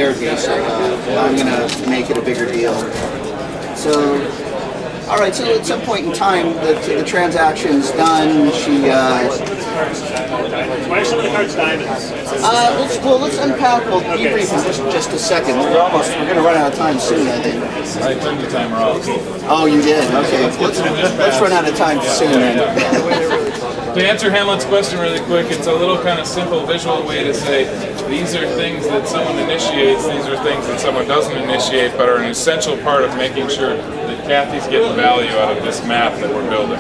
scared me, so I'm going to make it a bigger deal. So, all right, so at some point in time, the transaction's done. She, why are some of the cards diamonds? let's unpack. We'll debrief in just a second. We're going to run out of time soon, I think. I turned the timer off. Oh, you did? Okay. Let's run out of time soon then. To answer Hamlet's question really quick, it's a little kind of simple visual way to say these are things that someone initiates, these are things that someone doesn't initiate, but are an essential part of making sure that Kathy's getting value out of this map that we're building.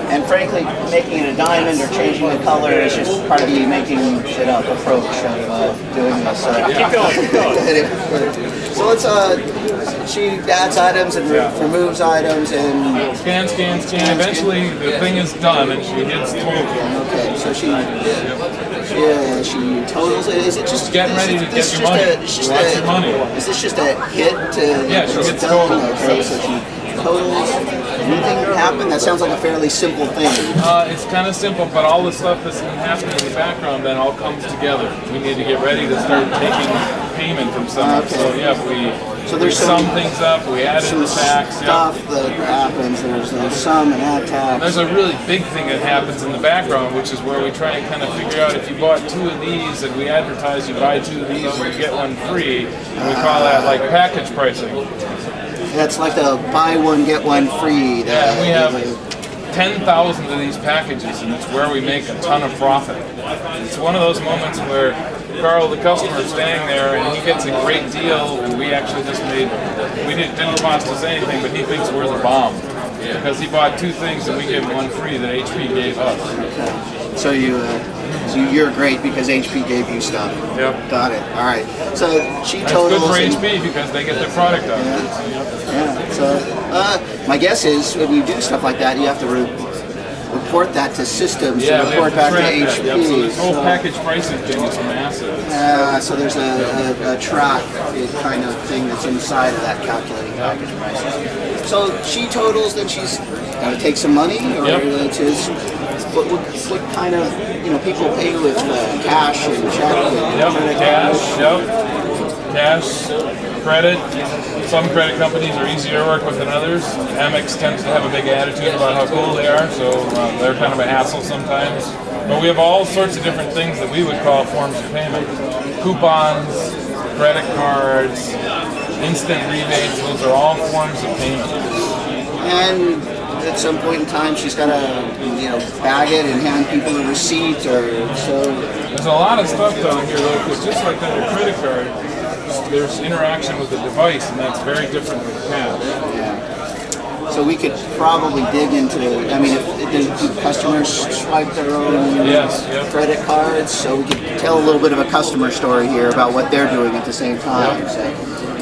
And frankly, making it a diamond or changing the color is just part of the making it up approach of doing this. Keep going, keep going. So let's, she adds items and removes items and... Scan. Eventually the thing is done and she hits total. Okay, so she totals it. Is it just... Getting ready to get your money. Watch your money. Is this just a hit to... Yeah, she gets total. Okay, so she totals. Anything happen? That sounds like a fairly simple thing. It's kind of simple, but all the stuff that's happening in the background then all comes together. We need to get ready to start taking payment from someone. Okay. So yeah, we sum things up, we add in the tax. Stuff that happens, there's a sum and add tax. There's a really big thing that happens in the background, which is where we try and kind of figure out if you bought 2 of these and we advertise you buy 2 of these and you get 1 free, and we call that like package pricing. That's like the buy 1 get 1 free. Yeah, we have 10,000 of these packages, and it's where we make a ton of profit. It's one of those moments where Carl, the customer, is staying there, and he gets a great deal, and we actually just didn't cost us anything, but he thinks we're the bomb. Because he bought 2 things, and we gave him 1 free that HP gave us. Okay. So you're great because HP gave you stuff. Yep. Got it. All right. So she totals. That's good for HP because they get their product out of it. Yeah. So my guess is when you do stuff like that, you have to report that to systems to report back to HP. Yep. So this whole package pricing thing is massive. So there's a track kind of thing that's inside of that calculating package prices. So she totals, then she's got to take some money, or what kind of, people pay with cash and check? Cash, credit. Some credit companies are easier to work with than others. Amex tends to have a big attitude about how cool they are, so they're kind of a hassle sometimes. But we have all sorts of different things that we would call forms of payment. Coupons, credit cards, instant rebates, those are all forms of payment. And at some point in time, she's got to, bag it and hand people a receipt, or so. There's a lot of stuff down here, though, because just like on your credit card, there's interaction with the device, and that's very different from cash. Yeah. So we could probably dig into, if customers swipe their own credit cards, so we could tell a little bit of a customer story here about what they're doing at the same time. So,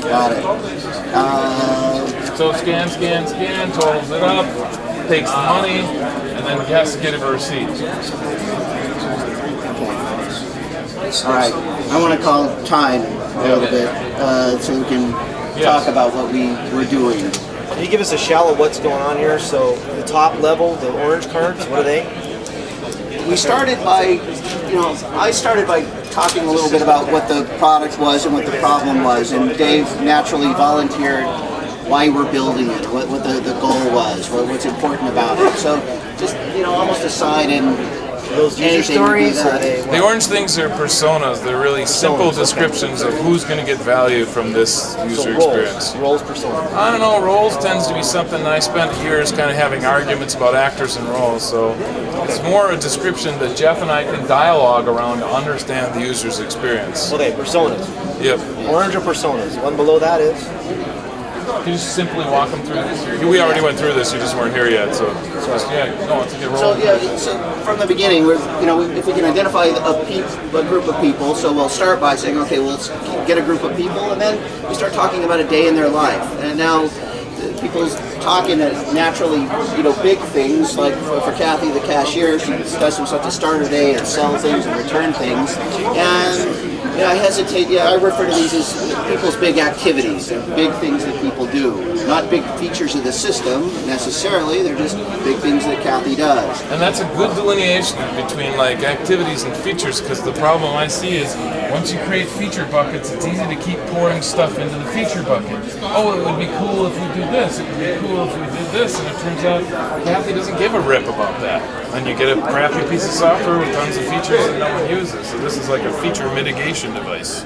got it. So scan, totals it up, takes the money, and then he has to get him a receipt. All right, I want to call time a little bit so we can talk about what we're doing. Can you give us a shell of what's going on here? So the top level, the orange cards, what are they? We started by, I started by talking a little bit about what the product was and what the problem was, and Dave naturally volunteered why we're building it, what the goal was, what's important about it. So just, almost aside and those user stories? The orange things are personas. They're really simple descriptions of who's going to get value from this user experience. Roles persona. I don't know, roles tends to be something I spent years kind of having arguments about actors and roles, so it's more a description that Jeff and I can dialogue around to understand the user's experience. Okay, personas. Yep. Orange or personas. One below that is? You just simply walk them through this. We already went through this, you just weren't here yet, so it's a good role. So from the beginning, if we can identify a group of people, so we'll start by saying, okay, well, let's get a group of people, and then we start talking about a day in their life. And now people's talking naturally, big things, like for Kathy, the cashier, she does some stuff to start her day and sell things and return things. And I hesitate, I refer to these as people's big activities, they're big things that people do. Not big features of the system, necessarily, they're just big things that Kathy does. And that's a good delineation between like activities and features, because the problem I see is Once you create feature buckets, it's easy to keep pouring stuff into the feature bucket. Oh, it would be cool if we did this. It would be cool if we did this. And it turns out Kathy doesn't give a rip about that. And you get a crappy piece of software with tons of features that no one uses. So this is like a feature mitigation device.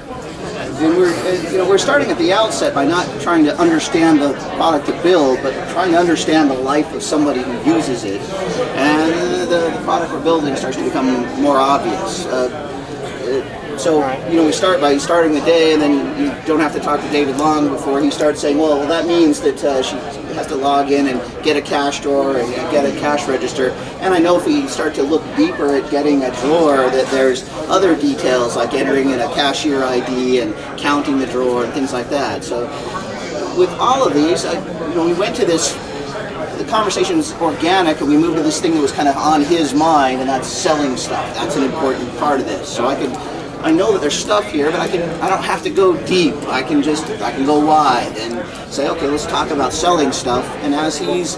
And we're starting at the outset by not trying to understand the product to build, but trying to understand the life of somebody who uses it. And the product we're building starts to become more obvious. So, we start by starting the day, and then you don't have to talk to David long before he starts saying, well, that means that she has to log in and get a cash drawer and get a cash register. And I know if we start to look deeper at getting a drawer, that there's other details like entering in a cashier ID and counting the drawer and things like that. So with all of these, we went to this, the conversation was organic, and we moved to this thing that was kind of on his mind, and that's selling stuff. That's an important part of this. So I know that there's stuff here, but I don't have to go deep. I can go wide and say, okay, let's talk about selling stuff. And as he's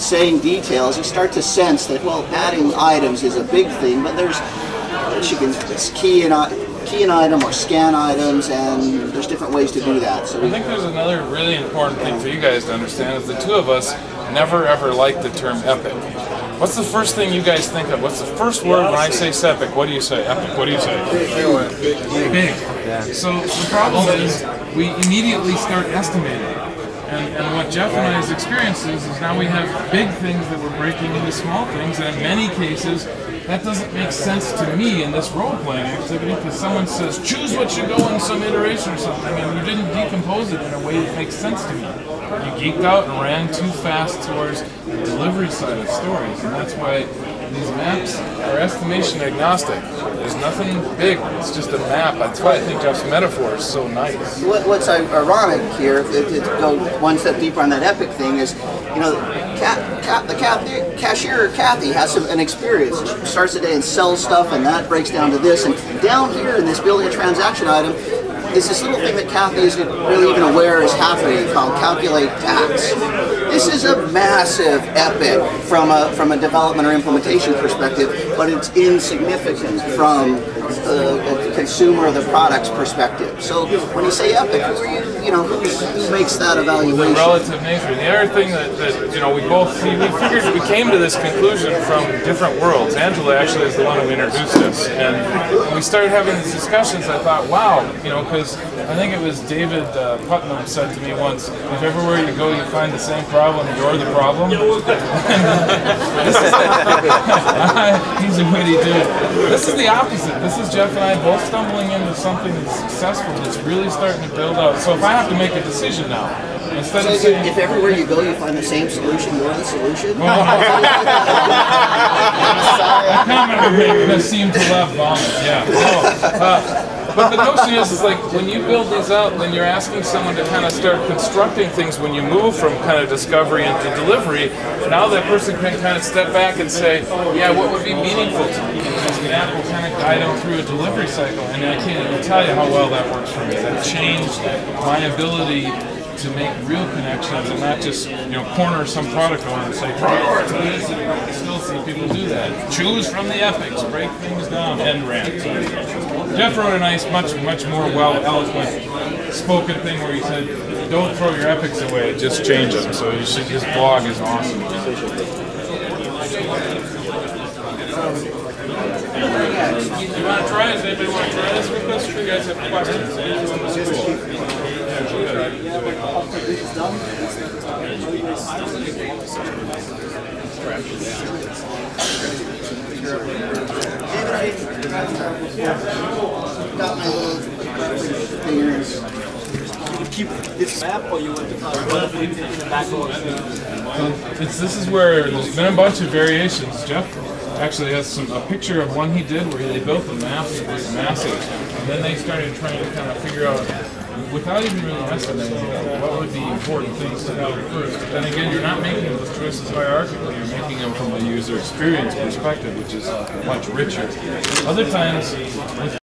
saying details, you start to sense that, well, adding items is a big thing, but it's key an item or scan items, and there's different ways to do that. So I think there's another really important thing for you guys to understand is the two of us never ever liked the term epic. What's the first thing you guys think of? What's the first word when I say epic? What do you say? Epic. What do you say? Big. Yeah. So the problem is we immediately start estimating. And what Jeff and I's experience is now we have big things that we're breaking into small things, and in many cases that doesn't make sense to me in this role-playing activity because someone says, choose what should go in some iteration or something, and you didn't decompose it in a way that makes sense to me. You geeked out and ran too fast towards the delivery side of stories, and that's why these maps are estimation agnostic. There's nothing big, it's just a map. That's why I think Jeff's metaphor is so nice. What's ironic here, to go one step deeper on that epic thing, is, the cashier, Kathy, has an experience. She starts the day and sells stuff, and that breaks down to this. And down here in this building a transaction item is this little thing that Kathy isn't really even aware is happening called calculate tax. This is a massive epic from a development or implementation perspective, but it's insignificant from a consumer of the product's perspective. So when you say epic, who makes that evaluation? The relative nature. The other thing that we both see, we came to this conclusion from different worlds. Angela actually is the one who introduced us, and when we started having these discussions, I thought, wow, because I think it was David Patton said to me once, if everywhere you go you find the same problem, you're the problem. He's a witty dude. This is the opposite. This is Jeff and I both stumbling into something that's successful, that's really starting to build out. So if I have to make a decision now, instead of saying, if everywhere you go you find the same solution, you're the solution? The comment would make me seem to love vomit, yeah. But the notion is like when you build these out, then you're asking someone to kind of start constructing things when you move from kind of discovery into delivery. Now that person can kind of step back and say, yeah, what would be meaningful to me? Because the app will kind of guide them through a delivery cycle, and I can't even tell you how well that works for me. That changed my ability to make real connections and not just corner some product owner and say prioritize. I still see people do that. Choose from the epics, break things down, end rant. Jeff wrote a nice, much more eloquent spoken thing where he said, "Don't throw your epics away, just change them." So you should. His blog is awesome. You want to try? Does anybody want to try this with us? Or you guys have questions? Got my little fingers. Keep this map, or you want to in the back of This is where there's been a bunch of variations. Jeff actually has a picture of one he did where they built a map that was massive, and then they started trying to kind of figure out, without even really estimating what would be important things to know first. But then again, you're not making those choices hierarchically, you're making them from a user experience perspective, which is much richer. Other times, with